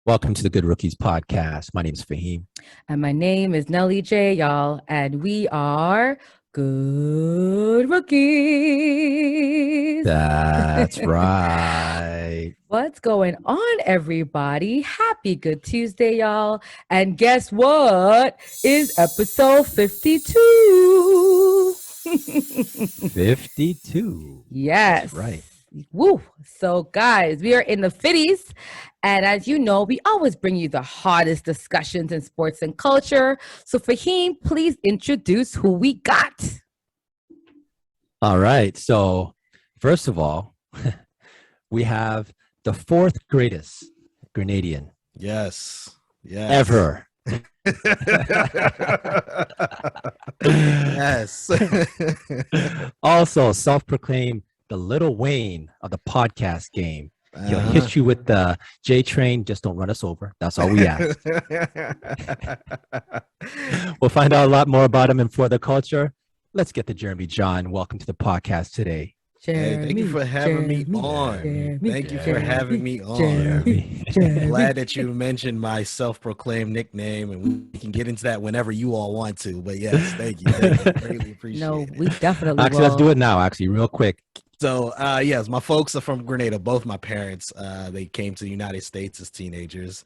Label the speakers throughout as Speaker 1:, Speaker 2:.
Speaker 1: Welcome to the Good Rookies podcast. My name is Fahim.
Speaker 2: And my name is Nelly J, y'all. And we are Good Rookies.
Speaker 1: That's right.
Speaker 2: What's going on, everybody? Happy Good Tuesday, y'all. And guess what? Is episode 52.
Speaker 1: 52.
Speaker 2: Yes.
Speaker 1: That's right.
Speaker 2: Woo. So, guys, we are in the 50s. And as you know, we always bring you the hottest discussions in sports and culture. So, Fahim, please introduce who we got.
Speaker 1: All right. So, first of all, we have the fourth greatest Grenadian.
Speaker 3: Yes.
Speaker 1: Ever.
Speaker 3: Yes.
Speaker 1: Also, self-proclaimed the Little Wayne of the podcast game. He'll hit you with the J train. Just don't run us over. That's all we ask. We'll find out a lot more about him and for the culture. Let's get to Jeremy John. Welcome to the podcast today.
Speaker 3: Hey, thank you for having me on. Thank you for having me on. Glad that you mentioned my self-proclaimed nickname, and we can get into that whenever you all want to. But yes, thank you. Greatly appreciate it.
Speaker 2: We definitely
Speaker 1: Actually, let's do it now, real quick.
Speaker 3: So, yes, my folks are from Grenada. Both my parents, they came to the United States as teenagers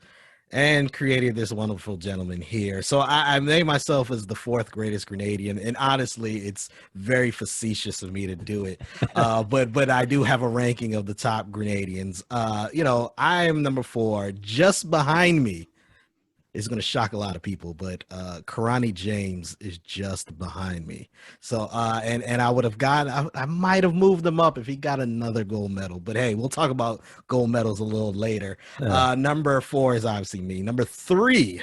Speaker 3: and created this wonderful gentleman here. So I named myself as the fourth greatest Grenadian, and honestly, it's very facetious of me to do it. But I do have a ranking of the top Grenadians. I am number 4. Just behind me is going to shock a lot of people, but Karani James is just behind me. So and I would have I might have moved him up if he got another gold medal. But hey, we'll talk about gold medals a little later. Number 4 is obviously me. Number 3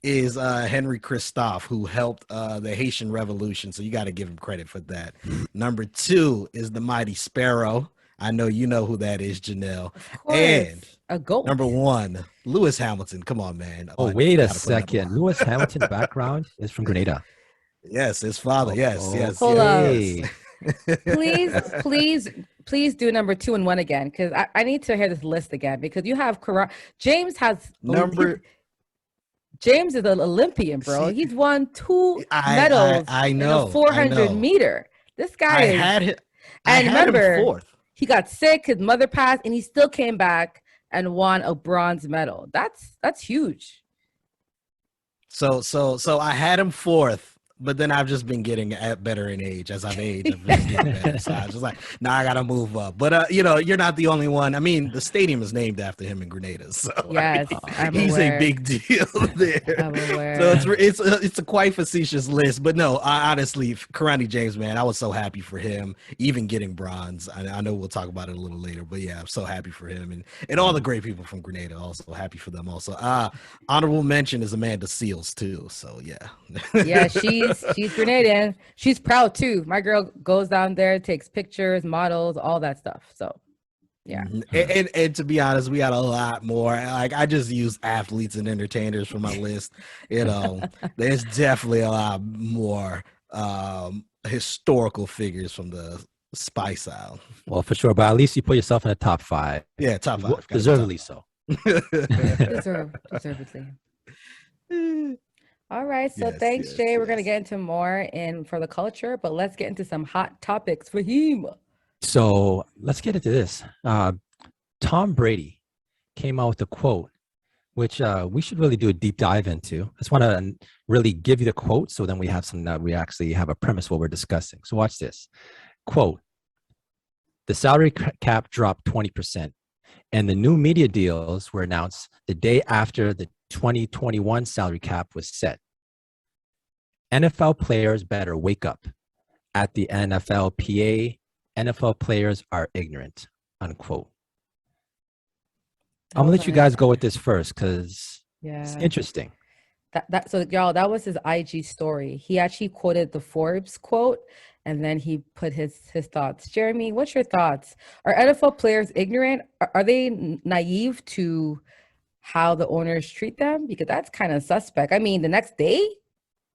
Speaker 3: is Henry Christophe, who helped the Haitian Revolution. So you got to give him credit for that. Number 2 is the Mighty Sparrow. I know you know who that is, Janelle. And
Speaker 2: a goat.
Speaker 3: Number 1, Lewis Hamilton. Come on, man.
Speaker 1: Oh, wait a second. Lewis Hamilton's background is from Grenada.
Speaker 3: Yes, his father. Yes.
Speaker 2: Hold
Speaker 3: yes.
Speaker 2: Please do number 2 and 1 again, because I need to hear this list again, because you have James James is an Olympian, bro. He's won 2 medals in the 400 meter. This guy
Speaker 3: I had him 4th.
Speaker 2: He got sick, his mother passed, and he still came back and won a bronze medal. That's huge.
Speaker 3: So I had him 4th, but then I've just been getting better in age as I've aged. I've been getting better. So I was just like, I gotta move up. But you're not the only one. I mean, the stadium is named after him in Grenada, so
Speaker 2: yes,
Speaker 3: he's a big deal there.
Speaker 2: I'm aware.
Speaker 3: So it's a quite facetious list, but no, honestly, Karani James, man, I was so happy for him, even getting bronze. I know we'll talk about it a little later, but yeah, I'm so happy for him and all the great people from Grenada. Also happy for them. Also, honorable mention is Amanda Seals too. So yeah,
Speaker 2: yeah, she's Grenadian. She's proud too. My girl goes down there, takes pictures, models, all that stuff. So yeah.
Speaker 3: And to be honest, we got a lot more. Like, I just use athletes and entertainers for my list. There's definitely a lot more historical figures from the Spice Isle.
Speaker 1: Well, for sure, but at least you put yourself in the top 5.
Speaker 3: Yeah, top 5.
Speaker 1: Deservedly so.
Speaker 2: Deservedly. All right, so thanks, Jay. We're going to get into more for the culture, but let's get into some hot topics for him.
Speaker 1: So let's get into this. Tom Brady came out with a quote, which we should really do a deep dive into. I just want to really give you the quote, so then we have we actually have a premise what we're discussing. So watch this. Quote, the salary cap dropped 20%, and the new media deals were announced the day after the 2021 salary cap was set. NFL players better wake up. At the NFLPA, NFL players are ignorant, unquote. I'm gonna let you guys go with this first, because it's interesting.
Speaker 2: So y'all, that was his IG story. He actually quoted the Forbes quote, and then he put his thoughts. Jeremy, what's your thoughts? Are NFL players ignorant? Are they naive to how the owners treat them? Because that's kind of suspect. I mean, the next day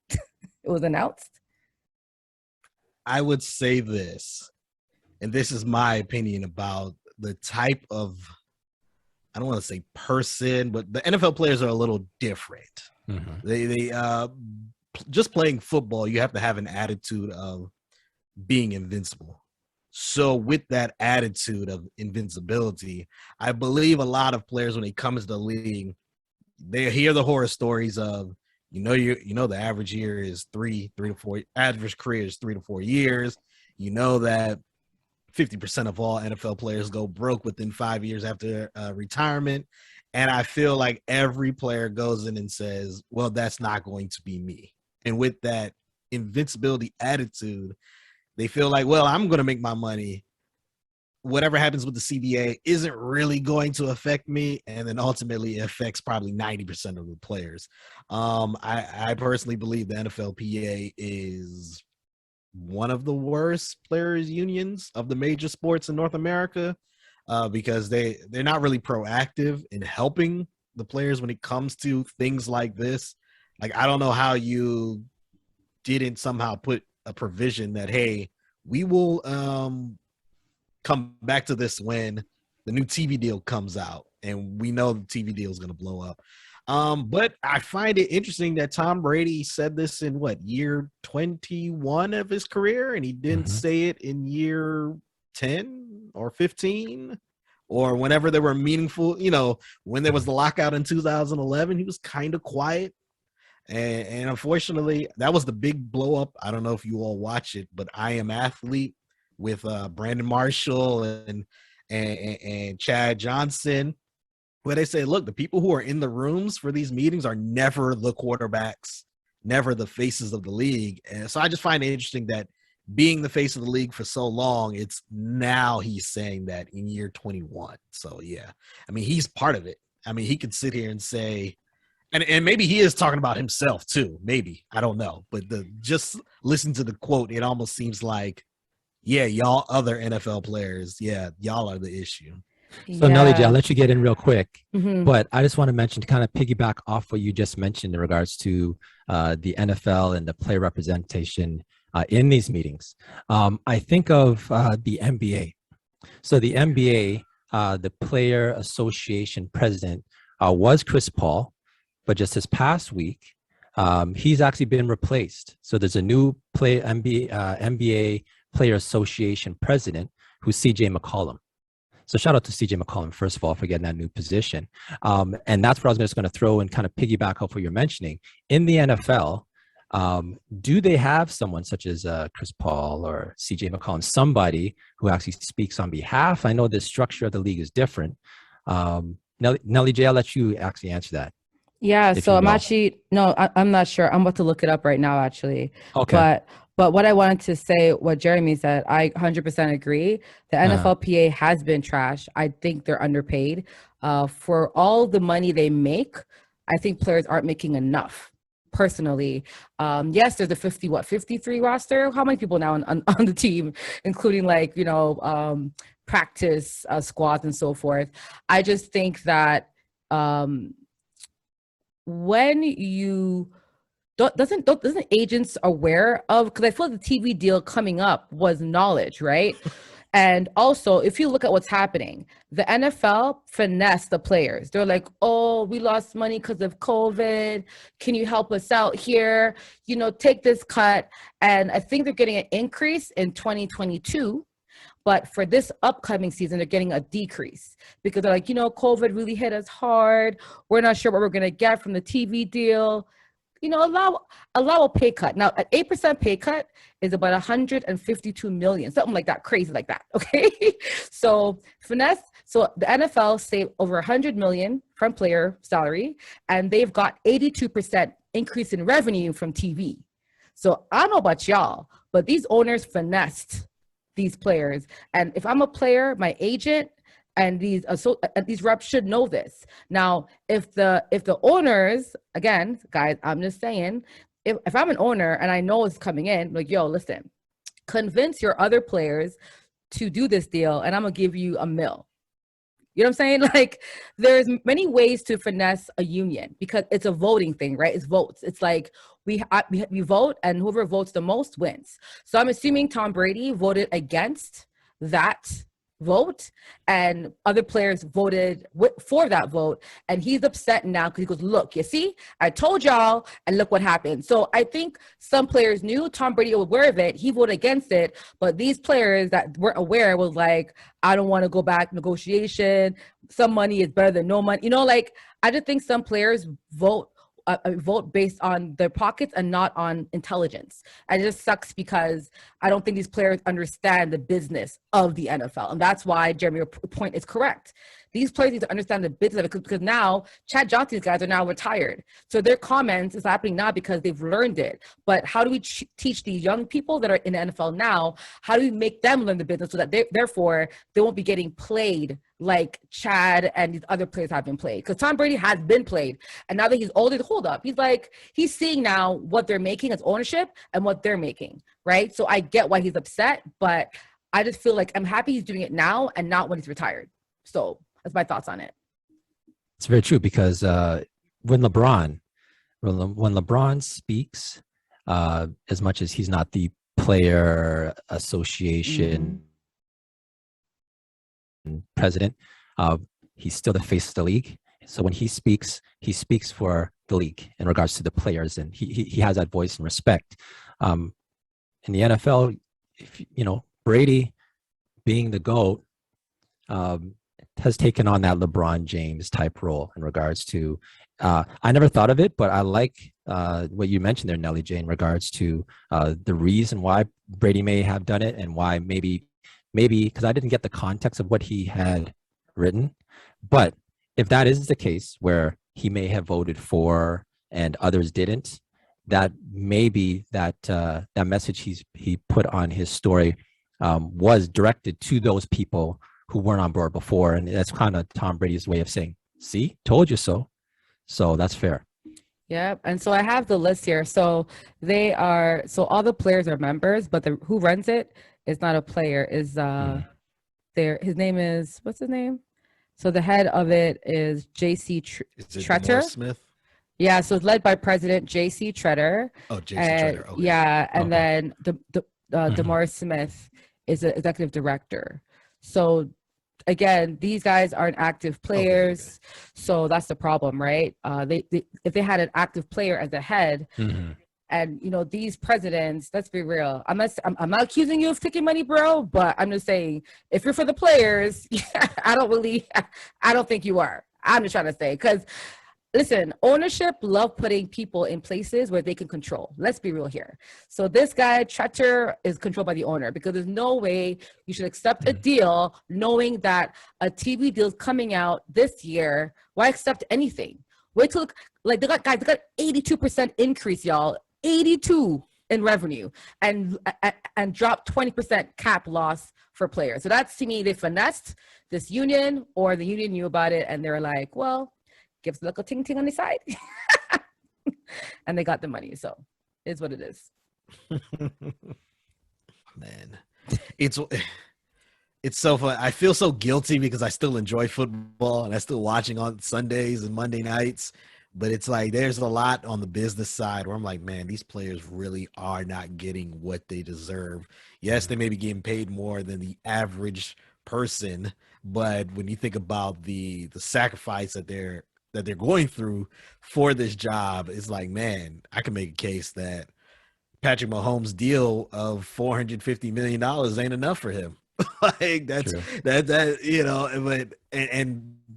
Speaker 2: it was announced.
Speaker 3: I would say this, and this is my opinion about the type of I don't want to say person, but the NFL players are a little different.
Speaker 1: Mm-hmm.
Speaker 3: They just playing football, you have to have an attitude of being invincible. So with that attitude of invincibility, I believe a lot of players, when they come into the league, they hear the horror stories of, the average year is average career is 3 to 4 years. You know that 50% of all NFL players go broke within 5 years after retirement. And I feel like every player goes in and says, well, that's not going to be me. And with that invincibility attitude, they feel like, well, I'm going to make my money. Whatever happens with the CBA isn't really going to affect me. And then ultimately it affects probably 90% of the players. I personally believe the NFLPA is one of the worst players unions of the major sports in North America, because they're not really proactive in helping the players when it comes to things like this. Like, I don't know how you didn't somehow put a provision that, hey, we will come back to this when the new TV deal comes out, and we know the TV deal is going to blow up. But I find it interesting that Tom Brady said this in year 21 of his career, and he didn't say it in year 10 or 15 or whenever there were meaningful, when there was the lockout in 2011, he was kind of quiet. And unfortunately, that was the big blow up. I don't know if you all watch it, but I Am Athlete with Brandon Marshall and Chad Johnson, where they say, look, the people who are in the rooms for these meetings are never the quarterbacks, never the faces of the league. And so I just find it interesting that being the face of the league for so long, it's now he's saying that in year 21. So, yeah, I mean, he's part of it. I mean, he could sit here and say, and maybe he is talking about himself too. Maybe, I don't know. But just listen to the quote. It almost seems like, yeah, y'all other NFL players, yeah, y'all are the issue.
Speaker 1: So Nelly J, I'll let you get in real quick,
Speaker 2: Mm-hmm.
Speaker 1: but I just want to mention, to kind of piggyback off what you just mentioned in regards to the NFL and the player representation in these meetings. I think of the NBA. So the NBA, the Player Association president was Chris Paul, but just this past week, he's actually been replaced. So there's a new NBA Player Association president who's CJ McCollum. So shout out to CJ McCollum, first of all, for getting that new position. And that's what I was just going to throw and kind of piggyback off what you're mentioning. In the NFL, do they have someone such as Chris Paul or CJ McCollum, somebody who actually speaks on behalf? I know the structure of the league is different. Nelly J, I'll let you actually answer that.
Speaker 2: Yeah, so I'm
Speaker 1: know.
Speaker 2: actually, no, I'm not sure. I'm about to look it up right now, actually.
Speaker 1: Okay.
Speaker 2: But what I wanted to say, what Jeremy said, I 100% agree. The NFLPA has been trash. I think they're underpaid. For all the money they make, I think players aren't making enough, personally. Yes, there's a 53 roster. How many people now on the team, including practice squads and so forth? I just think that when you doesn't agents aware of, because I feel the TV deal coming up was knowledge, right? And also, if you look at what's happening, the NFL finessed the players. They're like, oh, we lost money because of COVID. Can you help us out here? Take this cut. And I think they're getting an increase in 2022. But for this upcoming season, they're getting a decrease because they're like, COVID really hit us hard. We're not sure what we're going to get from the TV deal. Allow a pay cut. Now, an 8% pay cut is about 152 million, something like that, crazy like that. Okay. So finesse. So the NFL saved over 100 million from player salary, and they've got 82% increase in revenue from TV. So I don't know about y'all, but these owners finessed these players. And if I'm a player, my agent and these reps should know this. Now, if the owners, again, guys, I'm just saying, if I'm an owner and I know it's coming in, like, yo, listen, convince your other players to do this deal, and I'm gonna give you $1 million. You know what I'm saying? Like, there's many ways to finesse a union because it's a voting thing, right? It's votes. It's like we vote, and whoever votes the most wins. So I'm assuming Tom Brady voted against that vote, and other players voted for that vote, and he's upset now because he goes, look, you see, I told y'all, and look what happened. So I think some players knew. Tom Brady was aware of it, he voted against it, but these players that weren't aware was like, I don't want to go back negotiation, some money is better than no money, you know, like I just think some players vote based on their pockets and not on intelligence. And it just sucks because I don't think these players understand the business of the NFL. And that's why, Jeremy, your point is correct. These players need to understand the business of it because now Chad Johnson's guys are now retired. So their comments is happening now because they've learned it. But how do we teach these young people that are in the NFL now, how do we make them learn the business so that therefore they won't be getting played like Chad and these other players have been played? Because Tom Brady has been played. And now that he's older, hold up. He's seeing now what they're making as ownership and what they're making, right? So I get why he's upset, but I just feel like I'm happy he's doing it now and not when he's retired. So that's my thoughts on it.
Speaker 1: It's very true because when LeBron speaks, as much as he's not the player association president, he's still the face of the league. So when he speaks for the league in regards to the players, and he has that voice and respect. In the NFL, Brady being the GOAT, has taken on that LeBron James type role in regards to, I never thought of it, but I like what you mentioned there, Nelly J, in regards to the reason why Brady may have done it and why maybe because I didn't get the context of what he had written. But if that is the case where he may have voted for and others didn't, that maybe that message he put on his story was directed to those people who weren't on board before. And that's kind of Tom Brady's way of saying, see, told you so. So that's fair.
Speaker 2: Yeah. And so I have the list here. So all the players are members, but who runs it is not a player, is his name is, what's his name? So the head of it is J.C. Tretter.
Speaker 3: Smith?
Speaker 2: Yeah. So it's led by President J.C. Tretter.
Speaker 3: Oh, J.C. Tretter. Okay.
Speaker 2: Yeah. And then DeMaurice Smith is the executive director. So again, these guys aren't active players, so that's the problem, right? If they had an active player as a head, and these presidents, let's be real. I'm not accusing you of taking money, bro, but I'm just saying if you're for the players, I don't think you are. I'm just trying to say, because listen, ownership love putting people in places where they can control. Let's be real here. So this guy, Tretter, is controlled by the owner, because there's no way you should accept a deal knowing that a TV deal is coming out this year. Why accept anything? Wait till, they got 82% increase, y'all. 82 in revenue and dropped 20% cap loss for players. So that's, to me, they finessed this union, or the union knew about it and they're like, well, give us a little ting-ting on the side. And they got the money. So it's what it is.
Speaker 3: Man, it's so fun. I feel so guilty because I still enjoy football and I still watching on Sundays and Monday nights. But it's like there's a lot on the business side where I'm like, man, these players really are not getting what they deserve. Yes, they may be getting paid more than the average person, but when you think about the sacrifice that they're going through for this job, it's like, man, I can make a case that Patrick Mahomes' deal of $450 million ain't enough for him. Like that's true. But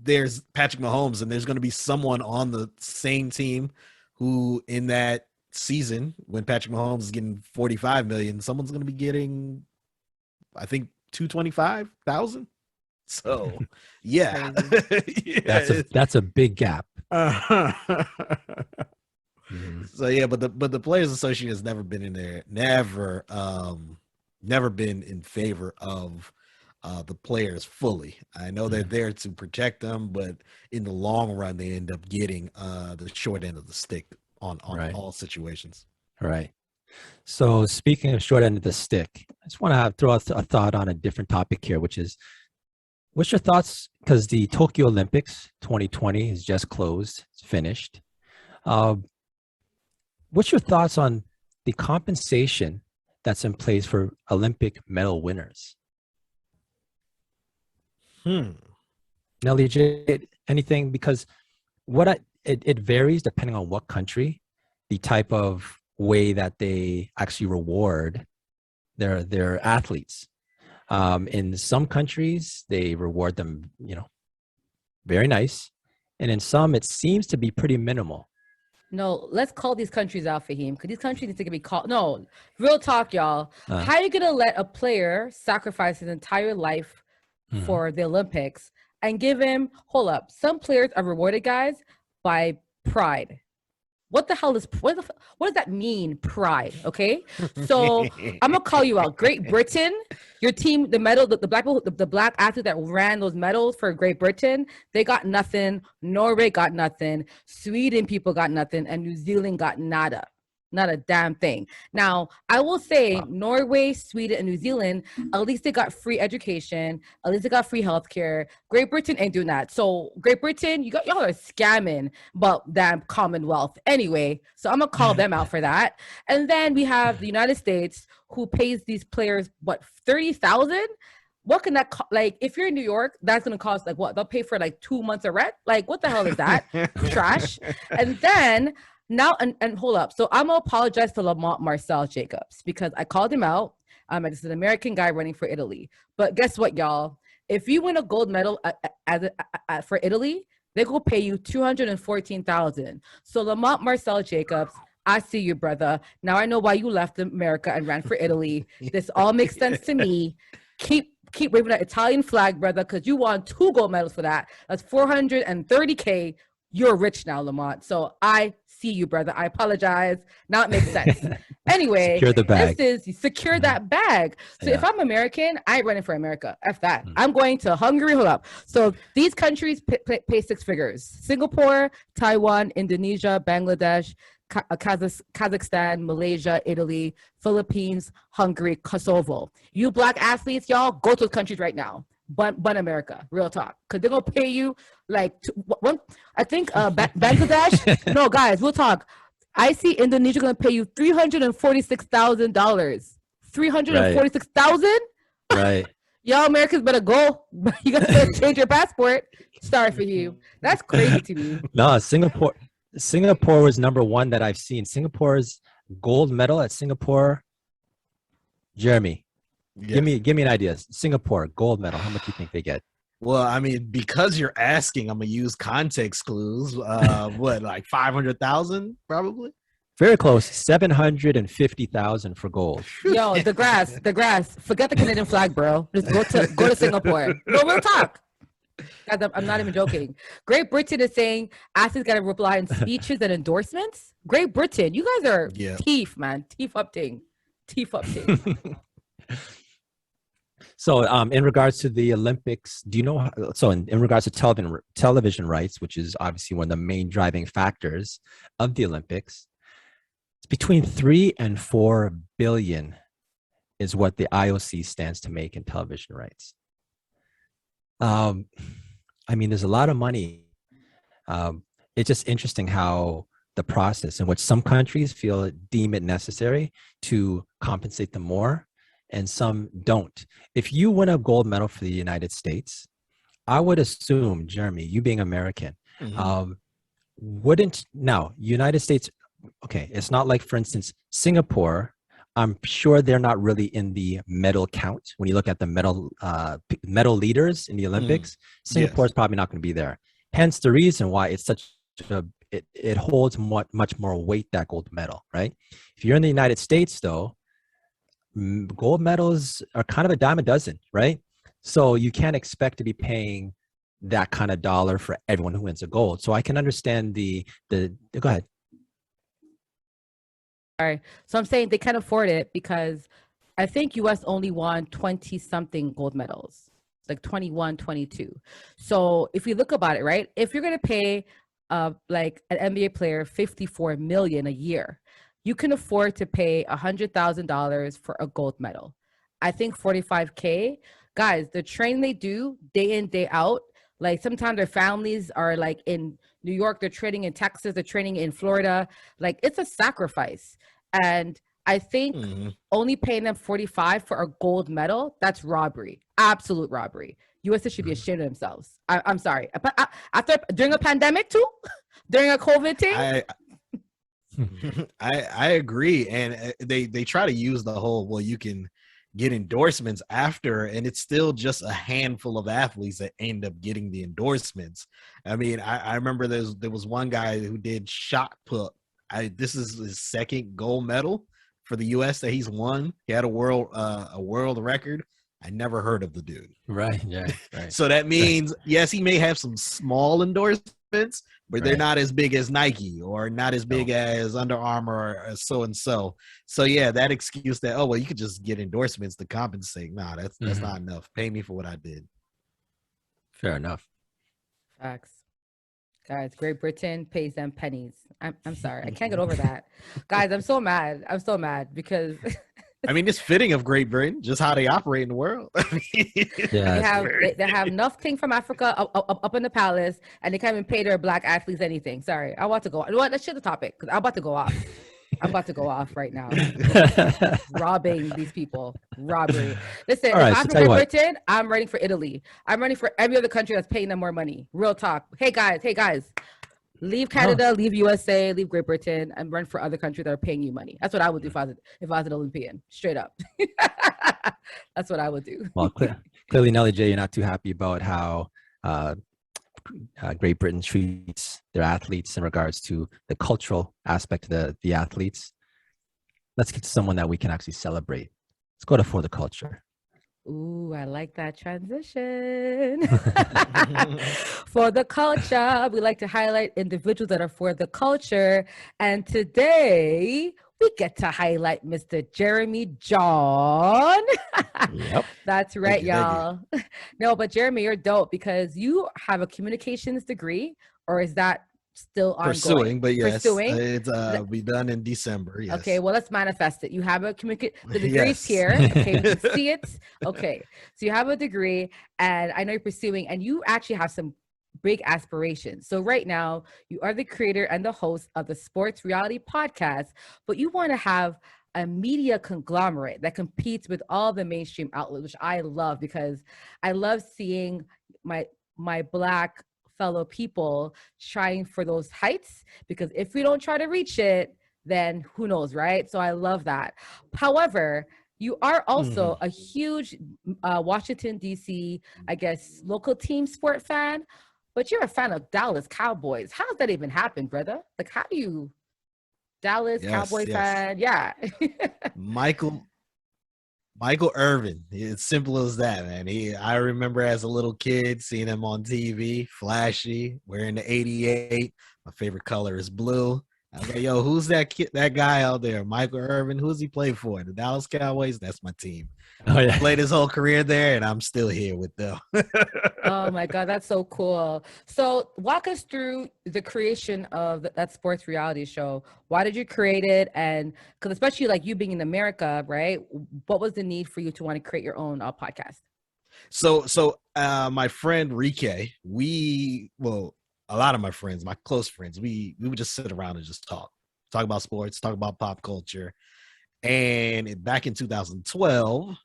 Speaker 3: there's Patrick Mahomes, and there's going to be someone on the same team who, in that season, when Patrick Mahomes is getting $45 million, someone's going to be getting, I think, $225,000. So, yeah,
Speaker 1: that's a big gap.
Speaker 3: So yeah, but the Players Association has never been in there, never been in favor of the players fully. I know they're there to protect them, but in the long run, they end up getting the short end of the stick on right. All situations.
Speaker 1: Right. So speaking of short end of the stick, I just want to throw out a thought on a different topic here, which is, what's your thoughts? Because the Tokyo Olympics 2020 is just closed, it's finished. What's your thoughts on the compensation that's in place for Olympic medal winners? Nelly J, anything? Because it varies depending on what country, the type of way that they actually reward their athletes. In some countries, they reward them, very nice, and in some, it seems to be pretty minimal.
Speaker 2: No, let's call these countries out, Fahim, because these countries need to be called. No, real talk, y'all. How are you gonna let a player sacrifice his entire life for the Olympics and give him? Hold up, some players are rewarded, guys, by pride. What the hell what does that mean? Pride. Okay. So I'm gonna call you out. Great Britain, your team, the medal, the black athletes that ran those medals for Great Britain, they got nothing. Norway got nothing. Sweden people got nothing, and New Zealand got nada. Not a damn thing. Now, I will say Norway, Sweden, and New Zealand, at least they got free education. At least they got free healthcare. Great Britain ain't doing that. So Great Britain, y'all are scamming about damn Commonwealth. Anyway, so I'm going to call them out for that. And then we have the United States who pays these players, what, $30,000? What can that like? If you're in New York, that's gonna cost like what? They'll pay for like 2 months of rent. Like, what the hell is that? Trash. And then now, and hold up. So I'm gonna apologize to Lamont Marcel Jacobs because I called him out. It's an American guy running for Italy. But guess what, y'all? If you win a gold medal for Italy, they will pay you $214,000. So Lamont Marcel Jacobs, I see you, brother. Now I know why you left America and ran for Italy. This all makes sense to me. Keep waving that Italian flag, brother, because you won 2 gold medals for that. That's $430K. You're rich now, Lamont. So I see you, brother. I apologize. Now it makes sense. Anyway,
Speaker 1: secure the bag.
Speaker 2: This is secure that bag. So if I'm American, I ain't running for America. F that. I'm going to Hungary. Hold up. So these countries pay 6 figures. Singapore, Taiwan, Indonesia, Bangladesh, Kazakhstan, Malaysia, Italy, Philippines, Hungary, Kosovo. You black athletes, y'all, go to those countries right now. But America, real talk, because they're gonna pay you like I think Bangladesh. No, guys, we'll talk. I see Indonesia gonna pay you $346,000. $346,000.
Speaker 1: Right.
Speaker 2: Y'all Americans better go. You gotta change your passport. Sorry for you. That's crazy to me.
Speaker 1: No, Singapore was number 1 that I've seen. Singapore's gold medal at Singapore. Jeremy, give me an idea. Singapore gold medal. How much do you think they get?
Speaker 3: Well, I mean, because you're asking, I'm gonna use context clues. What, like 500,000, probably?
Speaker 1: Very close. 750,000 for gold.
Speaker 2: Yo, the grass. Forget the Canadian flag, bro. Just go to Singapore. No, real talk. Guys, I'm not even joking. Great Britain is saying athletes got to rely on speeches and endorsements. Great Britain, you guys are teeth, man. Teeth up ting.
Speaker 1: So in regards to the Olympics, do you know, so in regards to television rights, which is obviously one of the main driving factors of the Olympics, it's between 3 and 4 billion is what the IOC stands to make in television rights. I mean, there's a lot of money. It's just interesting how the process in which some countries deem it necessary to compensate them more and some don't. If you win a gold medal for the United States, I would assume, Jeremy, you being American, United States, okay, it's not like, for instance, Singapore, I'm sure they're not really in the medal count. When you look at the medal leaders in the Olympics, Singapore is probably not going to be there. Hence the reason why it's it holds much more weight, that gold medal, right? If you're in the United States, though, gold medals are kind of a dime a dozen, right? So you can't expect to be paying that kind of dollar for everyone who wins a gold. So I can understand the go ahead.
Speaker 2: All right. So I'm saying they can't afford it because I think US only won 20 something gold medals, like 21, 22. So if you look about it, right, if you're going to pay like an NBA player $54 million a year, you can afford to pay $100,000 for a gold medal. I think $45K, guys, the training they do day in, day out, like sometimes their families are like in New York, they're training in Texas, they're training in Florida. Like it's a sacrifice. And I think
Speaker 3: Mhm.
Speaker 2: only paying them 45 for a gold medal, that's robbery. Absolute robbery. USA should be ashamed of themselves. I'm sorry. After during a pandemic too, during a COVID thing.
Speaker 3: I agree, and they try to use the whole, well, you can get endorsements after, and it's still just a handful of athletes that end up getting the endorsements. I mean, I remember there was one guy who did shot put. This is his second gold medal for the U.S. that he's won. He had a world record. I never heard of the dude.
Speaker 1: Right. Yeah. Right.
Speaker 3: So that means, yes, he may have some small endorsements, but they're
Speaker 1: Right.
Speaker 3: not as big as Nike or not as big as Under Armour or so and so. So yeah, that excuse that, oh well, you could just get endorsements to compensate. Nah, that's not enough. Pay me for what I did.
Speaker 1: Fair enough.
Speaker 2: Facts. Guys, Great Britain pays them pennies. I'm sorry. I can't get over that. Guys, I'm so mad. I'm so mad because
Speaker 3: I mean, it's fitting of Great Britain, just how they operate in the world.
Speaker 1: Yeah.
Speaker 2: they have nothing from Africa up in the palace, and they can't even pay their black athletes anything. Sorry, I want to go. You know what? Let's share the topic because I'm about to go off. I'm about to go off right now. Robbing these people. Robbery. Listen,
Speaker 1: All right,
Speaker 2: if
Speaker 1: so
Speaker 2: I'm
Speaker 1: tell you
Speaker 2: from
Speaker 1: what.
Speaker 2: Britain, I'm running for Italy. I'm running for every other country that's paying them more money. Real talk. Hey guys. Leave Canada, leave USA, leave Great Britain, and run for other countries that are paying you money. That's what I would do if I was an Olympian. Straight up. That's what I would do.
Speaker 1: Well, clearly, Nelly J, you're not too happy about how Great Britain treats their athletes in regards to the cultural aspect of the athletes. Let's get to someone that we can actually celebrate. Let's go to For the Culture.
Speaker 2: Ooh, I like that transition. For the culture, we like to highlight individuals that are for the culture. And today, we get to highlight Mr. Jeremy John.
Speaker 1: Yep.
Speaker 2: That's right,
Speaker 3: Thank you, thank you.
Speaker 2: y'all. No, but Jeremy, you're dope because you have a communications degree, or is that still ongoing?
Speaker 3: Pursuing, but yes,
Speaker 2: Pursuing.
Speaker 3: it's be done in December. Yes.
Speaker 2: Okay, well, let's manifest it. You have a the degree's
Speaker 3: Yes.
Speaker 2: here. Okay, we can see it. Okay, so you have a degree, and I know you're pursuing, and you actually have some big aspirations. So right now, you are the creator and the host of the Sports Reality Podcast, but you want to have a media conglomerate that competes with all the mainstream outlets, which I love because I love seeing my Black fellow people trying for those heights, because if we don't try to reach it, then who knows, right? So I love that. However, you are also a huge Washington, D.C., I guess, local team sport fan, but you're a fan of Dallas Cowboys. How does that even happen, brother? Like, how do you, Dallas Cowboy fan? Yeah.
Speaker 3: Michael Irvin. It's simple as that, man. I remember as a little kid seeing him on TV, flashy, wearing the 88. My favorite color is blue. I was like, yo, who's that guy out there? Michael Irvin. Who's he play for? The Dallas Cowboys? That's my team.
Speaker 1: Oh yeah.
Speaker 3: Played his whole career there, and I'm still here with them.
Speaker 2: Oh my God, that's so cool. So walk us through the creation of that sports reality show. Why did you create it? And because especially like you being in America, right? What was the need for you to want to create your own podcast?
Speaker 3: So my friend Rike, a lot of my friends, my close friends, we would just sit around and just talk about sports, talk about pop culture. And back in 2012,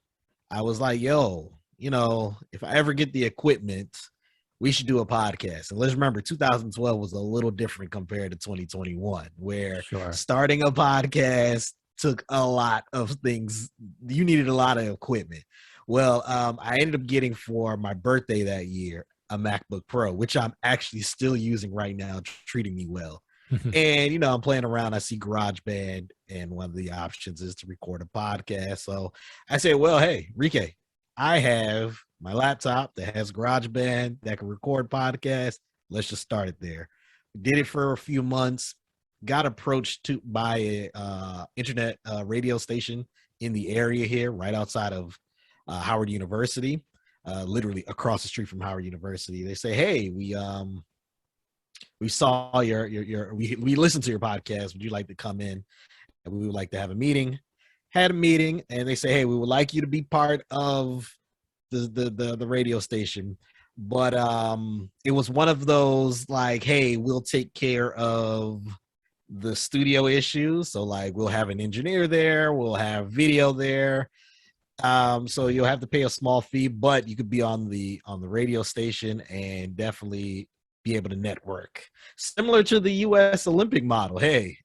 Speaker 3: I was like, yo, if I ever get the equipment, we should do a podcast. And let's remember, 2012 was a little different compared to 2021, where starting a podcast took a lot of things. You needed a lot of equipment. Well, I ended up getting for my birthday that year a MacBook Pro, which I'm actually still using right now, treating me well. And, I'm playing around. I see GarageBand, and one of the options is to record a podcast. So I say, well, hey, Rike, I have my laptop that has GarageBand that can record podcasts. Let's just start it there. Did it for a few months. Got approached by a internet radio station in the area here, right outside of Howard University, literally across the street from Howard University. They say, hey, we saw we listened to your podcast. Would you like to come in? And we would like to have a meeting. Had a meeting, and they say, hey, we would like you to be part of the radio station. But it was one of those like, hey, we'll take care of the studio issues. So like we'll have an engineer there, we'll have video there. So you'll have to pay a small fee, but you could be on the radio station and definitely be able to network. Similar to the US Olympic model. Hey,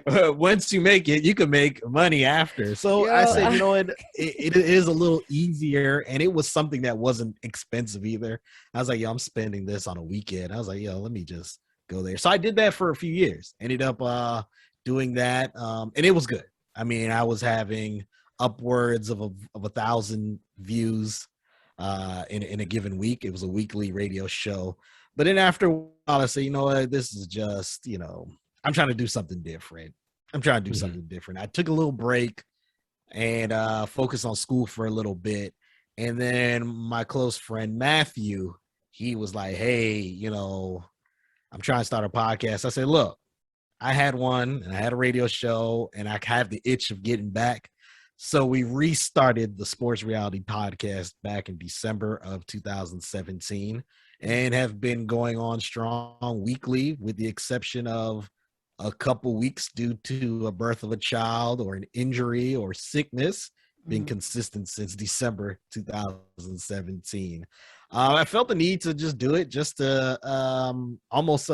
Speaker 3: once you make it, you can make money after. So I said, it is a little easier, and it was something that wasn't expensive either. I was like, I'm spending this on a weekend. I was like, let me just go there. So I did that for a few years. Ended up doing that, and it was good. I mean, I was having upwards of 1,000 views in a given week. It was a weekly radio show. But then after a while, I said, what, this is just, I'm trying to do something different. I took a little break and focused on school for a little bit. And then my close friend, Matthew, he was like, hey, I'm trying to start a podcast. I said, look, I had one and I had a radio show and I have the itch of getting back. So we restarted the Sports Reality Podcast back in December of 2017 and have been going on strong weekly, with the exception of a couple weeks due to a birth of a child or an injury or sickness. Been consistent since December 2017. I felt the need to just do it, just to almost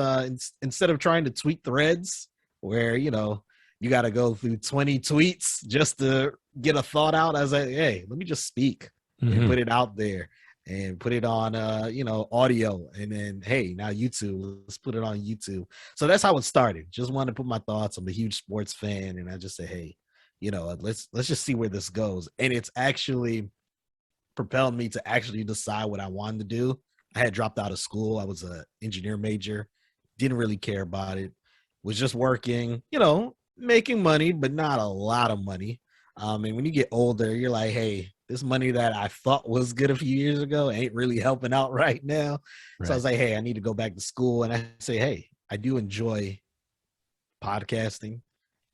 Speaker 3: instead of trying to tweet threads where, you got to go through 20 tweets just to get a thought out. I was like, hey, let me just speak and put it out there and put it on, audio. And then, hey, now YouTube, let's put it on YouTube. So that's how it started. Just wanted to put my thoughts. I'm a huge sports fan. And I just say, hey, let's just see where this goes. And it's actually propelled me to actually decide what I wanted to do. I had dropped out of school. I was an engineer major, didn't really care about it, was just working, making money, but not a lot of money. And when you get older, you're like, hey, this money that I thought was good a few years ago ain't really helping out right now. Right. So I was like, hey, I need to go back to school. And I say, hey, I do enjoy podcasting.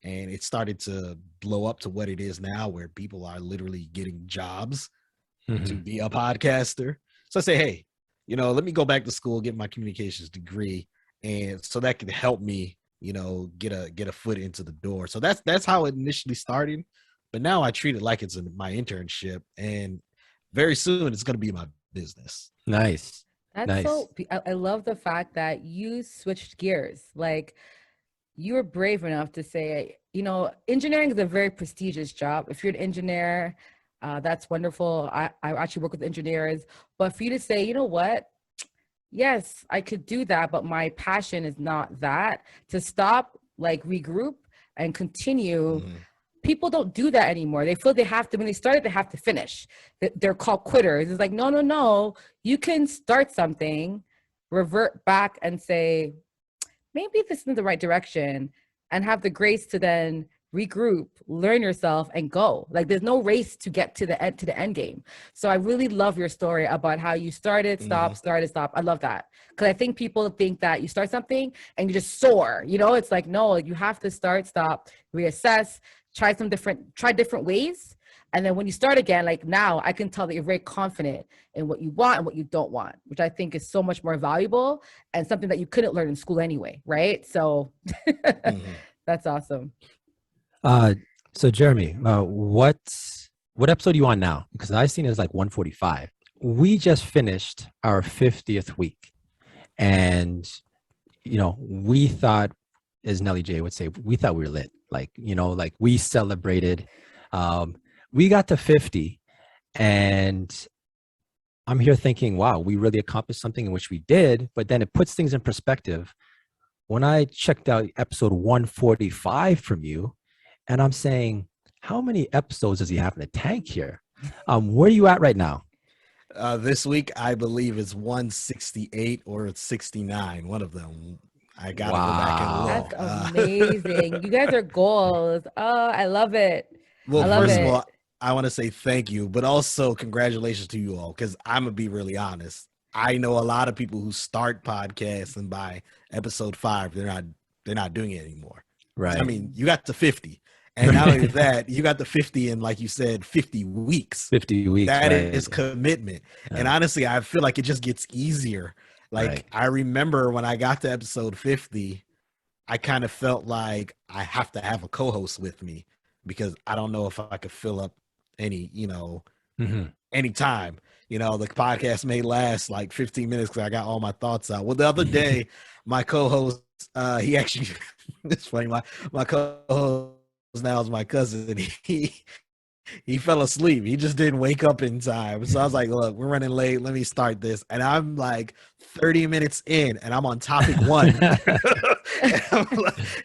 Speaker 3: And it started to blow up to what it is now, where people are literally getting jobs to be a podcaster. So I say, hey, let me go back to school, get my communications degree. And so that can help me, get a foot into the door. So that's how it initially started. But now I treat it like it's my internship, and very soon it's going to be my business.
Speaker 1: Nice.
Speaker 2: That's
Speaker 1: nice.
Speaker 2: So, I love the fact that you switched gears. Like, you were brave enough to say, engineering is a very prestigious job. If you're an engineer, that's wonderful. I actually work with engineers. But for you to say, what? Yes, I could do that, but my passion is not that. To stop, like, regroup and continue. People don't do that anymore. They feel they have to, when they started, they have to finish. They're called quitters. It's like, no. You can start something, revert back and say, maybe this isn't the right direction, and have the grace to then regroup, learn yourself, and go. Like, there's no race to get to the end game. So I really love your story about how you started, stop. I love that. Because I think people think that you start something and you just soar. It's like, no, you have to start, stop, reassess, try different ways. And then when you start again, like now, I can tell that you're very confident in what you want and what you don't want, which I think is so much more valuable and something that you couldn't learn in school anyway, right? So that's awesome.
Speaker 1: So Jeremy, what episode are you on now? Because I've seen it as like 145. We just finished our 50th week, and we thought, as Nelly J would say, we thought we were lit. Like we celebrated. We got to 50, and I'm here thinking, wow, we really accomplished something, in which we did. But then it puts things in perspective. When I checked out episode 145 from you, and I'm saying, how many episodes does he have in the tank here? Where are you at right now?
Speaker 3: This week, I believe it's 168 or 69. One of them. I got to go back and look.
Speaker 2: That's amazing. You guys are goals. Oh, I love it.
Speaker 3: Well, first of all, I want to say thank you, but also congratulations to you all, because I'm going to be really honest. I know a lot of people who start podcasts, and by episode 5, they're not doing it anymore.
Speaker 1: Right.
Speaker 3: I mean, you got to 50. And not only that, you got the 50 in, like you said, 50 weeks.
Speaker 1: 50 weeks.
Speaker 3: That is commitment. Yeah. And honestly, I feel like it just gets easier. Like, I remember when I got to episode 50, I kind of felt like I have to have a co-host with me because I don't know if I could fill up any,
Speaker 1: Mhm.
Speaker 3: any time. The podcast may last like 15 minutes because I got all my thoughts out. Well, the other day, my co-host, he actually, it's funny, my co-host now is my cousin. He fell asleep. He just didn't wake up in time. So I was like, look, we're running late. Let me start this. And I'm like 30 minutes in and I'm on topic 1.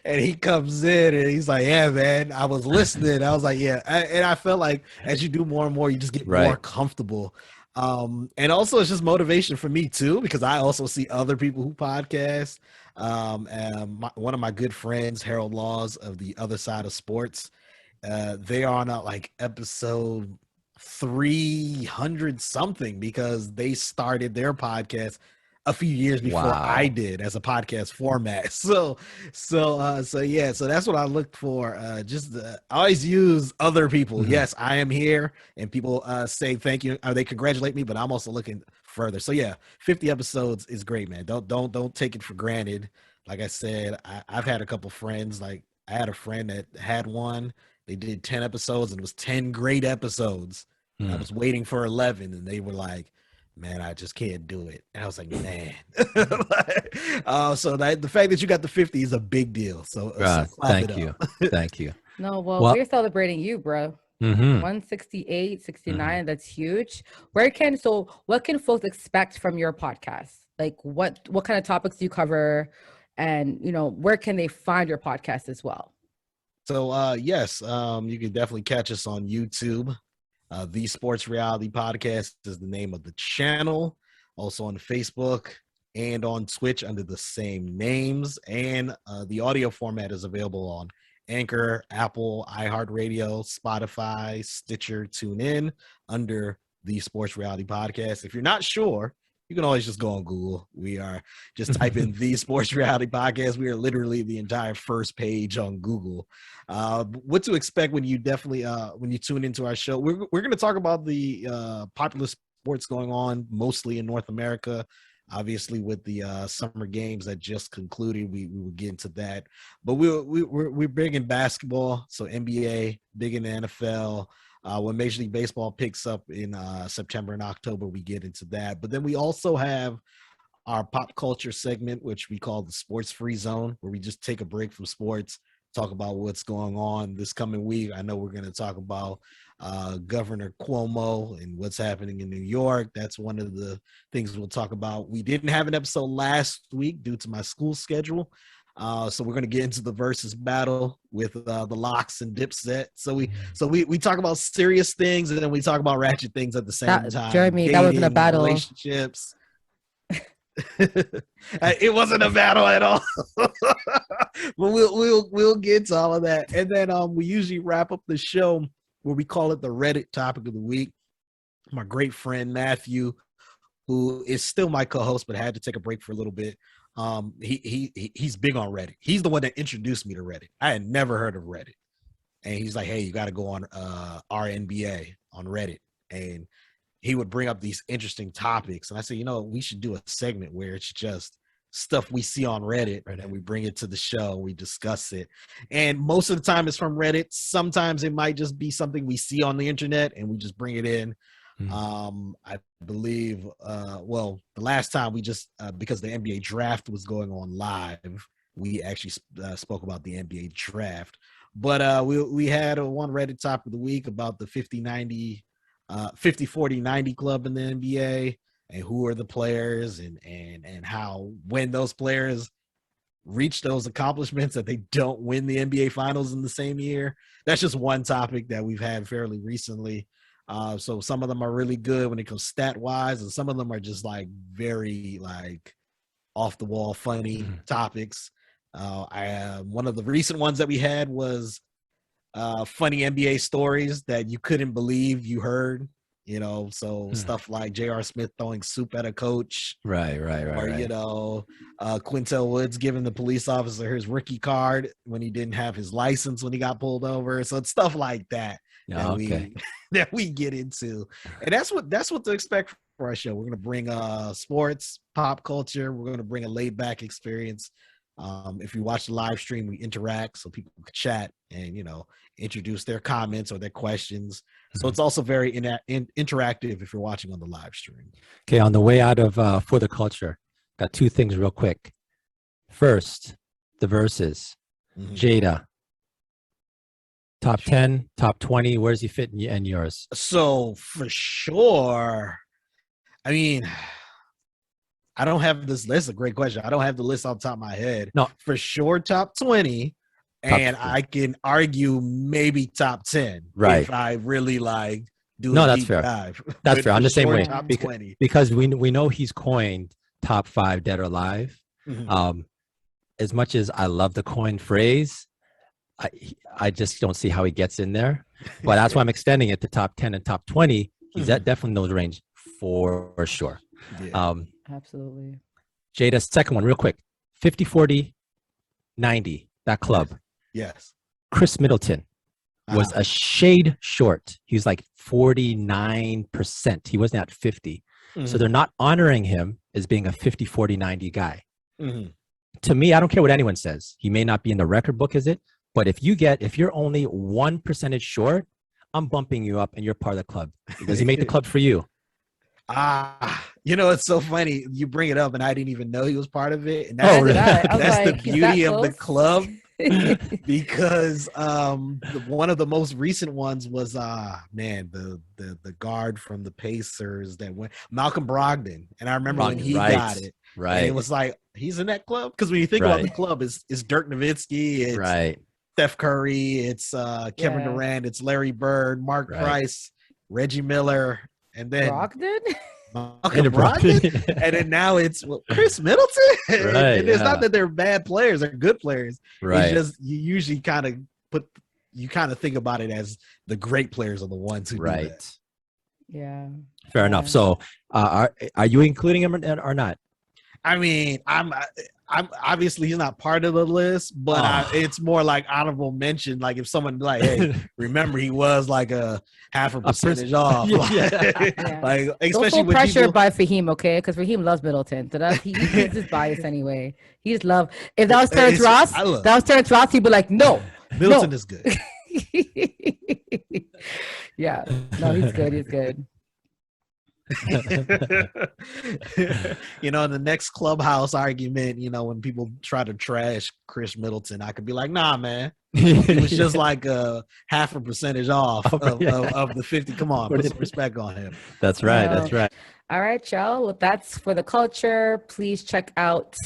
Speaker 3: And he comes in and he's like, yeah, man, I was listening. I was like, yeah. And I felt like as you do more and more, you just get more
Speaker 1: Right.
Speaker 3: comfortable. And also it's just motivation for me too, because I also see other people who podcast. And one of my good friends, Harold Laws of the Other Side of Sports, they are on like episode 300 something because they started their podcast a few years before I
Speaker 1: Wow.
Speaker 3: did as a podcast format. So yeah, so that's what I looked for. I always use other people.
Speaker 1: Mhm.
Speaker 3: Yes, I am here, and people say thank you. They congratulate me, but I'm also looking further. So yeah, 50 episodes is great, man. Don't take it for granted. Like I said, I've had a couple friends. Like I had a friend that had one. They did 10 episodes and it was 10 great episodes. And I
Speaker 1: Mm.
Speaker 3: was waiting for 11 and they were like, man, I just can't do it. And I was like, man. So the fact that you got the 50 is a big deal. So clap it
Speaker 1: Thank you.
Speaker 3: up.
Speaker 1: Thank you.
Speaker 2: No, well,
Speaker 1: Well,
Speaker 2: we're celebrating you, bro.
Speaker 1: mhm.
Speaker 2: 168, 69, that's huge. What can folks expect from your podcast? Like what kind of topics do you cover? And where can they find your podcast as well?
Speaker 3: So yes, you can definitely catch us on YouTube. The Sports Reality Podcast is the name of the channel. Also on Facebook and on Twitch under the same names. And the audio format is available on Anchor, Apple, iHeartRadio, Spotify, Stitcher, TuneIn under the Sports Reality Podcast. If you're not sure, you can always just go on Google. We are just type in the Sports Reality Podcast. We are literally the entire first page on Google. What to expect when you tune into our show? We're going to talk about the popular sports going on mostly in North America. Obviously, with the summer games that just concluded, we will get into that. But we're big in basketball, so NBA, big in the NFL. When Major League Baseball picks up in September and October, we get into that. But then we also have our pop culture segment, which we call the Sports Free Zone, where we just take a break from sports, talk about what's going on this coming week. I know we're going to talk about Governor Cuomo and what's happening in New York. That's one of the things we'll talk about. We didn't have an episode last week due to my school schedule. So we're going to get into the versus battle with the Locks and Dipset. So we talk about serious things and then we talk about ratchet things at the same time.
Speaker 2: Jeremy,
Speaker 3: Dating,
Speaker 2: that wasn't a battle.
Speaker 3: Relationships. It wasn't a battle at all. But we'll get to all of that. And then we usually wrap up the show where we call it the Reddit topic of the week. My great friend Matthew, who is still my co-host but had to take a break for a little bit. He's big on Reddit. He's the one that introduced me to Reddit. I had never heard of Reddit. And he's like, hey, you got to go on our NBA on Reddit. And he would bring up these interesting topics. And I said, we should do a segment where it's just stuff we see on Reddit and we bring it to the show. We discuss it. And most of the time it's from Reddit. Sometimes it might just be something we see on the internet and we just bring it in. I believe, the last time we just, because the NBA draft was going on live, we actually spoke about the NBA draft. But we had one Reddit topic of the week about the 50-40-90 club in the NBA and who are the players and how when those players reach those accomplishments that they don't win the NBA finals in the same year. That's just one topic that we've had fairly recently. So some of them are really good when it comes stat wise, and some of them are just like very like off the wall funny topics. One of the recent ones that we had was funny NBA stories that you couldn't believe you heard, stuff like J.R. Smith throwing soup at a coach.
Speaker 1: Right.
Speaker 3: Or, Quintel Woods giving the police officer his rookie card when he didn't have his license when he got pulled over. So it's stuff like that that we get into. And that's what to expect for our show. We're going to bring sports, pop culture. We're going to bring a laid back experience If you watch the live stream, we interact so people can chat and, introduce their comments or their questions. So it's also very interactive if you're watching on the live stream.
Speaker 1: Okay, on the way out of For the Culture, got two things real quick. First, the verses. Jada, top 10, top 20, where's he fit in yours?
Speaker 3: So for sure, I mean, I don't have this list. A great question. I don't have the list off the top of my head.
Speaker 1: No,
Speaker 3: for sure, top 20. And I can argue maybe top 10.
Speaker 1: Right.
Speaker 3: If I really do
Speaker 1: no,
Speaker 3: a
Speaker 1: that's
Speaker 3: deep
Speaker 1: fair.
Speaker 3: dive.
Speaker 1: That's fair. I'm the same way.
Speaker 3: Top 20.
Speaker 1: Because we know he's coined top 5 dead or alive. As much as I love the coin phrase, I just don't see how he gets in there. But that's why I'm extending it to top 10 and top 20. He's at definitely in those range for sure.
Speaker 2: Yeah. Absolutely.
Speaker 1: Jada, second one, real quick. 50, 40, 90, that club.
Speaker 3: Yes.
Speaker 1: Chris Middleton was a shade short. He was like 49%. He wasn't at 50. So they're not honoring him as being a 50, 40, 90 guy. To me, I don't care what anyone says. He may not be in the record book, is it? But if you're only 1% short, I'm bumping you up and you're part of the club because he made the club for you.
Speaker 3: It's so funny. You bring it up and I didn't even know he was part of it. And that's the beauty of the club. Because one of the most recent ones was the guard from the Pacers that went, Malcolm Brogdon. And I remember when he got it.
Speaker 1: Right.
Speaker 3: And it was like, he's in that club? Because when you think about the club, it's Dirk Nowitzki, it's Steph Curry, it's Kevin Durant, it's Larry Bird, Mark Price, Reggie Miller, and then
Speaker 2: Brogdon?
Speaker 3: Brogdon? And then now it's Chris Middleton. And it's not that they're bad players, they're good players. It's just you usually kind of think about it as the great players are the ones who do that.
Speaker 2: Yeah.
Speaker 1: Fair enough. So are you including him or not?
Speaker 3: I mean, I'm obviously he's not part of the list, but it's more like honorable mention. Like if someone hey, remember he was like a half a percentage off. Like especially with
Speaker 2: pressure by Fahim, okay? Because Fahim loves Middleton. So he's just biased anyway. He just love. If that was Terrence Ross, he'd be like, no,
Speaker 3: Middleton is good.
Speaker 2: Yeah, no, he's good. He's good.
Speaker 3: The next clubhouse argument, when people try to trash Chris Middleton, I could be like, nah, man, it was just like a half a percentage off of the 50. Come on, put some respect on him.
Speaker 1: That's right. That's right.
Speaker 2: All right, y'all. Well, that's For the Culture. Please check out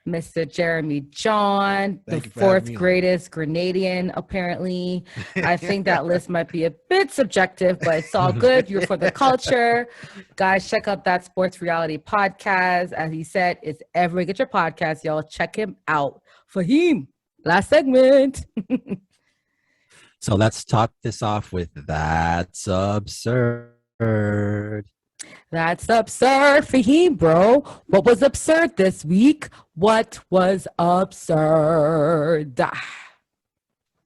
Speaker 2: Mr. Jeremy John, the 4th greatest Grenadian, apparently. I think that list might be a bit subjective, but it's all good. You're For the Culture. Guys, check out That Sports Reality podcast. As he said, it's everywhere. Get your podcast, y'all. Check him out. Fahim, last segment.
Speaker 1: So let's top this off with That's Absurd.
Speaker 2: That's absurd, Fahim, bro. What was absurd this week? What was absurd?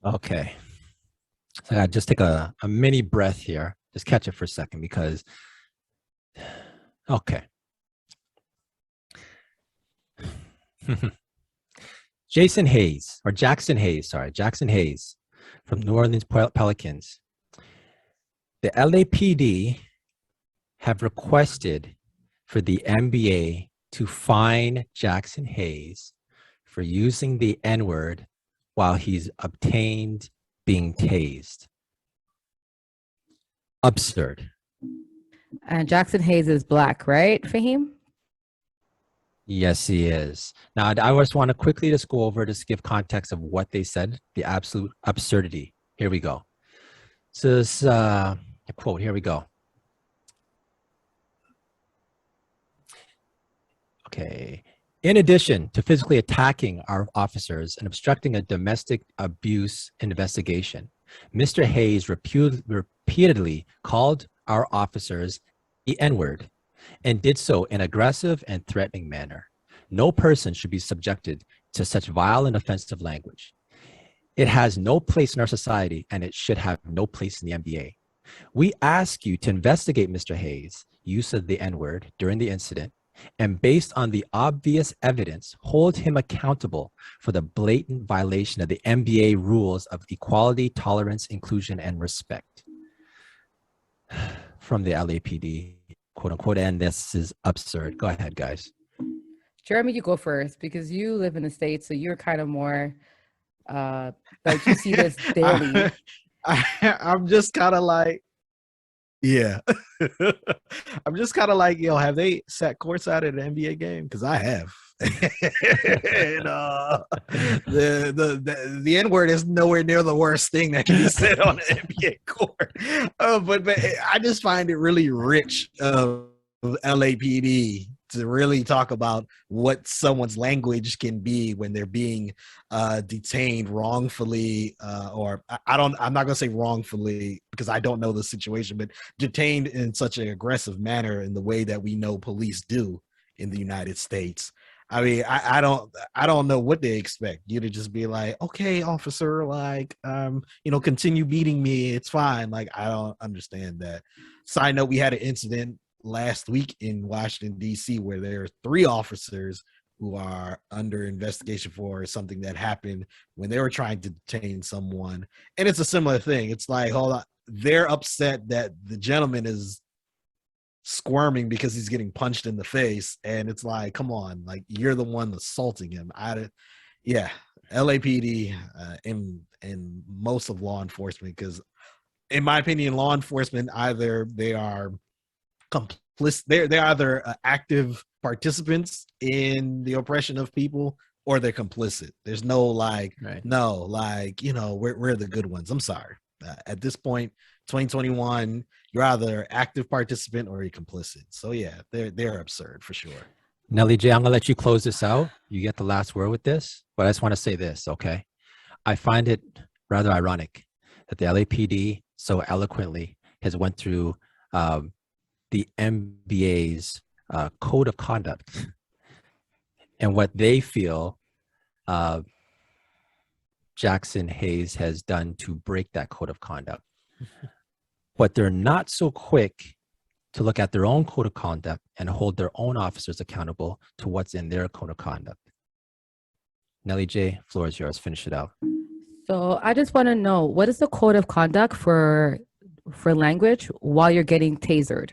Speaker 1: Okay. So I just take a mini breath here. Just catch it for a second because, okay. Jaxson Hayes from New Orleans Pelicans. The LAPD have requested for the NBA to fine Jaxson Hayes for using the N-word while he's obtained being tased. Absurd.
Speaker 2: And Jaxson Hayes is black, right, Fahim?
Speaker 1: Yes, he is. Now, I just want to quickly just go over, just give context of what they said, the absolute absurdity. Here we go. So this a quote, here we go. Okay. In addition to physically attacking our officers and obstructing a domestic abuse investigation, Mr. Hayes repeatedly called our officers the N-word and did so in an aggressive and threatening manner. No person should be subjected to such vile and offensive language. It has no place in our society, and it should have no place in the NBA. We ask you to investigate Mr. Hayes' use of the N-word during the incident and based on the obvious evidence, hold him accountable for the blatant violation of the NBA rules of equality, tolerance, inclusion, and respect. From the LAPD, quote unquote, and this is absurd. Go ahead, guys.
Speaker 2: Jeremy, you go first because you live in the States, so you're kind of more like you see this daily.
Speaker 3: I'm just kind of like, yeah. I'm just kind of like, yo, have they sat courtside at an NBA game? Because I have. And, the N-word is nowhere near the worst thing that can be said on an NBA court. But I just find it really rich of LAPD to really talk about what someone's language can be when they're being detained wrongfully, or I'm not gonna say wrongfully because I don't know the situation, but detained in such an aggressive manner in the way that we know police do in the United States. I mean, I don't know what they expect you to just be like, okay, officer, like, continue beating me. It's fine. Like, I don't understand that. Side note, we had an incident last week in Washington, D.C., where there are 3 officers who are under investigation for something that happened when they were trying to detain someone. And it's a similar thing. It's like, hold on, they're upset that the gentleman is squirming because he's getting punched in the face. And it's like, come on, like, you're the one assaulting him. LAPD and most of law enforcement, because in my opinion, law enforcement, either they are complicit, they're either active participants in the oppression of people, or they're complicit. There's no like, right. No, like, we're the good ones. I'm sorry. At this point, 2021, you're either active participant or you're complicit. So yeah, they're absurd for sure.
Speaker 1: Nelly J, I'm gonna let you close this out. You get the last word with this, but I just want to say this, okay? I find it rather ironic that the LAPD so eloquently has went through the NBA's code of conduct and what they feel Jaxson Hayes has done to break that code of conduct. But they're not so quick to look at their own code of conduct and hold their own officers accountable to what's in their code of conduct. Nelly J, floor is yours. Finish it out.
Speaker 2: So I just want to know, what is the code of conduct for language while you're getting tasered?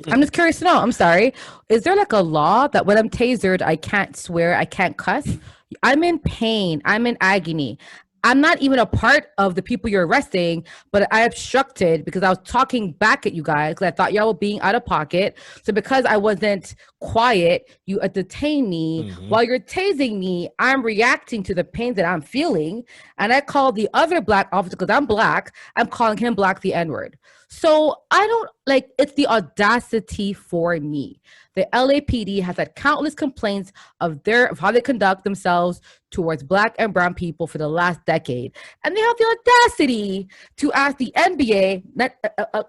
Speaker 2: I'm just curious to know. I'm sorry. Is there like a law that when I'm tasered, I can't swear, I can't cuss? I'm in pain. I'm in agony. I'm not even a part of the people you're arresting, but I obstructed because I was talking back at you guys because I thought y'all were being out of pocket. So because I wasn't quiet, you detained me. Mm-hmm. While you're tasing me, I'm reacting to the pain that I'm feeling. And I called the other black officer, because I'm black, I'm calling him black the N-word. So I don't like, it's the audacity for me. The LAPD has had countless complaints of how they conduct themselves towards black and brown people for the last decade. And they have the audacity to ask the NBA,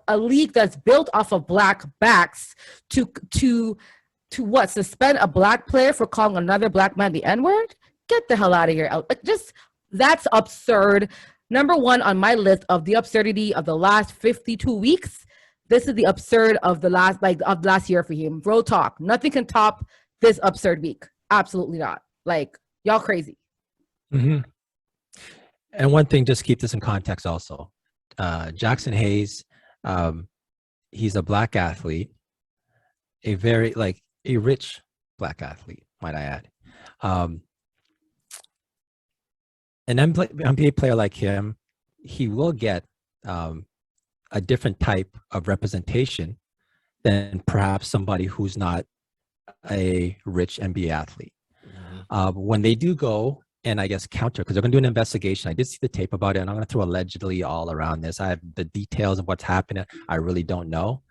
Speaker 2: a league that's built off of black backs, to what, suspend a black player for calling another black man the N-word? Get the hell out of here. That's absurd. Number 1 on my list of the absurdity of the last 52 weeks. This is the absurd of the last year for him. Real talk. Nothing can top this absurd week. Absolutely not. Like, y'all crazy.
Speaker 1: Mm-hmm. And one thing, just keep this in context also. Jaxson Hayes, he's a black athlete, a very, a rich black athlete, might I add. An NBA player like him, he will get a different type of representation than perhaps somebody who's not a rich NBA athlete. Mm-hmm. When they do go and I guess counter, because they're going to do an investigation. I did see the tape about it, and I'm going to throw allegedly all around this. I have the details of what's happening. I really don't know.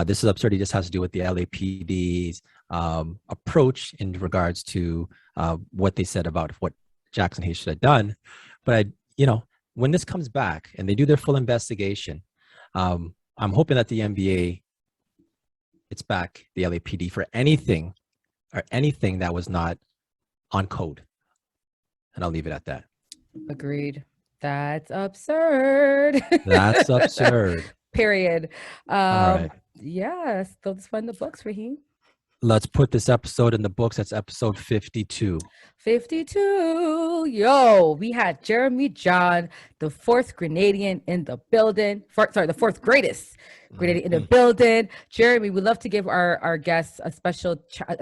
Speaker 1: This is absurd. It just has to do with the LAPD's approach in regards to what they said about what Jaxson Hayes should have done. But when this comes back and they do their full investigation, I'm hoping that the NBA, it's back the LAPD for anything that was not on code. And I'll leave it at that.
Speaker 2: Agreed. That's absurd.
Speaker 1: That's absurd.
Speaker 2: Period.
Speaker 1: All right.
Speaker 2: Yeah, let's find the books for him.
Speaker 1: let's put this episode in the books. That's episode 52.
Speaker 2: 52. Yo, we had Jeremy John, the fourth Grenadian in the building. The fourth greatest Grenadian in the building. Jeremy, we'd love to give our guests a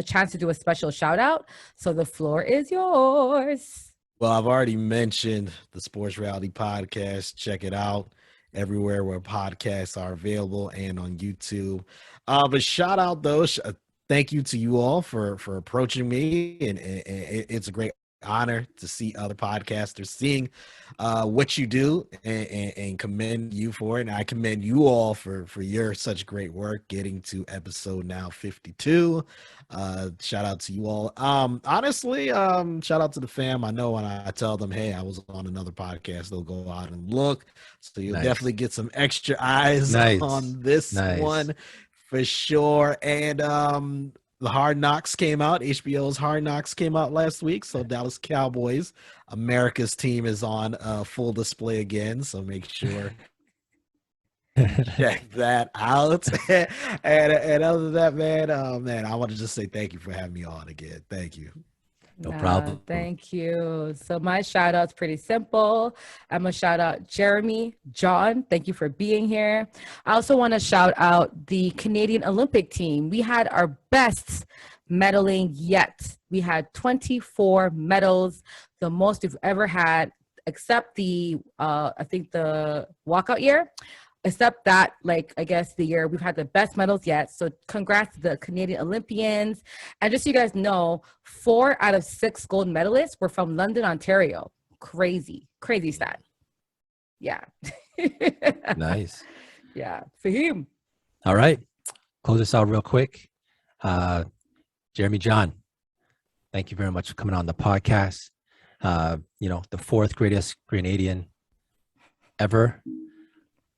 Speaker 2: chance to do a special shout out. So the floor is yours.
Speaker 3: Well, I've already mentioned the Sports Reality Podcast. Check it out everywhere where podcasts are available and on YouTube. But shout out though, thank you to you all for approaching me, and it's a great honor to see other podcasters seeing what you do and commend you for it. And I commend you all for your such great work getting to episode now 52. Shout out to you all. Honestly, shout out to the fam. I know when I tell them, hey, I was on another podcast, they'll go out and look. So you'll definitely get some extra eyes on this one for sure. And the Hard Knocks came out. HBO's Hard Knocks came out last week. So Dallas Cowboys, America's team, is on full display again. So make sure check that out. and other than that, man, I want to just say thank you for having me on again. Thank you.
Speaker 1: No problem.
Speaker 2: Thank you. So my shout out's pretty simple. I'm gonna shout out Jeremy John. Thank you for being here. I also want to shout out the Canadian Olympic team. We had our best medaling yet. We had 24 medals, the most we've ever had, except the I think the walkout year. Except that, like, I guess the year we've had the best medals yet. So congrats to the Canadian Olympians. And just so you guys know, 4 out of 6 gold medalists were from London, Ontario. Crazy stat. Yeah.
Speaker 1: Nice.
Speaker 2: Yeah. Fahim.
Speaker 1: All right. Close this out real quick. Jeremy John, thank you very much for coming on the podcast. The fourth greatest Grenadian ever.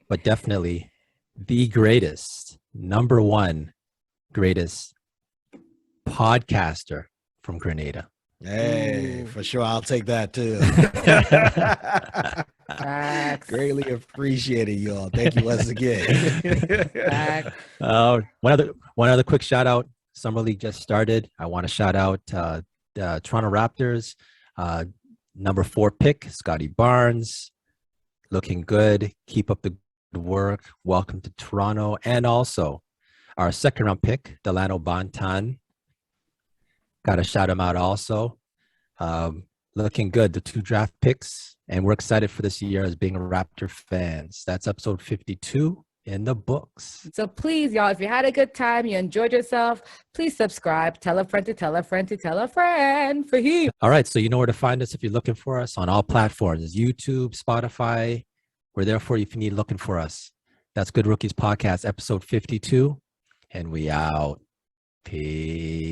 Speaker 1: But definitely the greatest, number one greatest podcaster from Grenada.
Speaker 3: Hey, for sure. I'll take that too. Greatly appreciated, y'all. Thank you once again.
Speaker 1: One other quick shout out. Summer League just started. I want to shout out the Toronto Raptors, number 4 pick, Scotty Barnes, looking good. Keep up the work. Welcome to Toronto. And also our second round pick, Delano Bontan. Got to shout him out also. Looking good, the 2 draft picks. And we're excited for this year as being Raptor fans. That's episode 52 in the books.
Speaker 2: So please, y'all, if you had a good time, you enjoyed yourself, please subscribe. Tell a friend to tell a friend to tell a friend. Fahim.
Speaker 1: All right. So you know where to find us if you're looking for us on all platforms. YouTube, Spotify. We're there for you if you need looking for us. That's Good Rookies Podcast, episode 52. And we out. Peace.